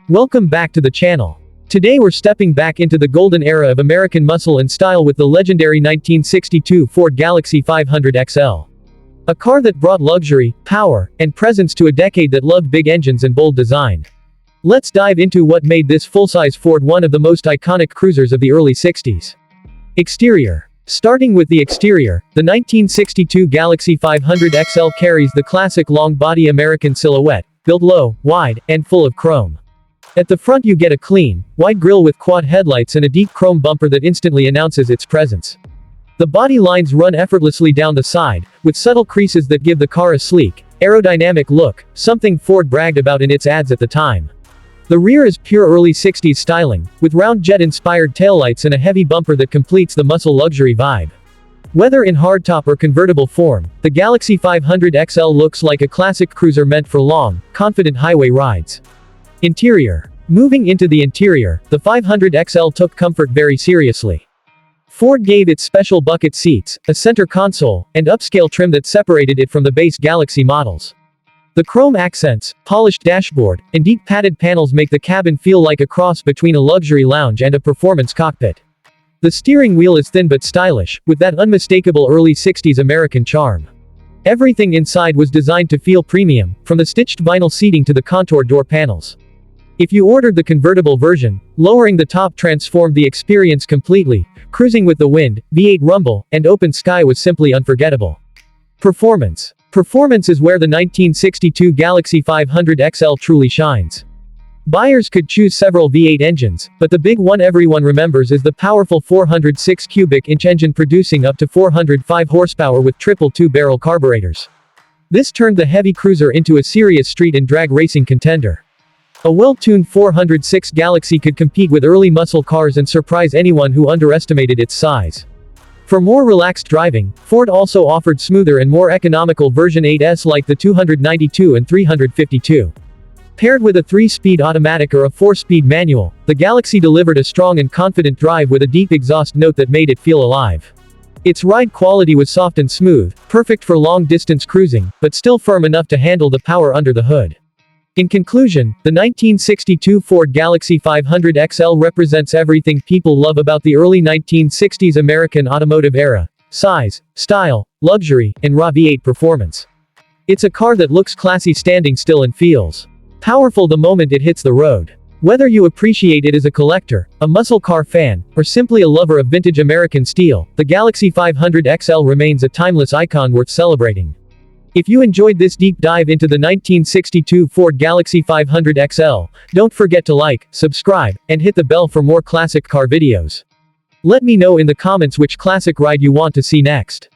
Welcome back to the channel. Today we're stepping back into the golden era of American muscle and style with the legendary 1962 Ford Galaxie 500 XL. A car that brought luxury, power, and presence to a decade that loved big engines and bold design. Let's dive into what made this full-size Ford one of the most iconic cruisers of the early 60s. Exterior. Starting with the exterior, the 1962 Galaxie 500 XL carries the classic long-body American silhouette, built low, wide, and full of chrome. At the front you get a clean, wide grille with quad headlights and a deep chrome bumper that instantly announces its presence. The body lines run effortlessly down the side, with subtle creases that give the car a sleek, aerodynamic look, something Ford bragged about in its ads at the time. The rear is pure early 60s styling, with round jet-inspired taillights and a heavy bumper that completes the muscle luxury vibe. Whether in hardtop or convertible form, the Galaxie 500 XL looks like a classic cruiser meant for long, confident highway rides. Interior. Moving into the interior, the 500 XL took comfort very seriously. Ford gave it special bucket seats, a center console, and upscale trim that separated it from the base Galaxie models. The chrome accents, polished dashboard, and deep padded panels make the cabin feel like a cross between a luxury lounge and a performance cockpit. The steering wheel is thin but stylish, with that unmistakable early 60s American charm. Everything inside was designed to feel premium, from the stitched vinyl seating to the contour door panels. If you ordered the convertible version, lowering the top transformed the experience completely. Cruising with the wind, V8 rumble, and open sky was simply unforgettable. Performance. Performance is where the 1962 Galaxie 500 XL truly shines. Buyers could choose several V8 engines, but the big one everyone remembers is the powerful 406 cubic inch engine producing up to 405 horsepower with triple two-barrel carburetors. This turned the heavy cruiser into a serious street and drag racing contender. A well-tuned 406 Galaxie could compete with early muscle cars and surprise anyone who underestimated its size. For more relaxed driving, Ford also offered smoother and more economical version 8s like the 292 and 352. Paired with a 3-speed automatic or a 4-speed manual, the Galaxie delivered a strong and confident drive with a deep exhaust note that made it feel alive. Its ride quality was soft and smooth, perfect for long-distance cruising, but still firm enough to handle the power under the hood. In conclusion, the 1962 Ford Galaxie 500 XL represents everything people love about the early 1960s American automotive era: size, style, luxury, and raw V8 performance. It's a car that looks classy standing still and feels powerful the moment it hits the road. Whether you appreciate it as a collector, a muscle car fan, or simply a lover of vintage American steel, the Galaxie 500 XL remains a timeless icon worth celebrating. If you enjoyed this deep dive into the 1962 Ford Galaxie 500 XL, don't forget to like, subscribe, and hit the bell for more classic car videos. Let me know in the comments which classic ride you want to see next.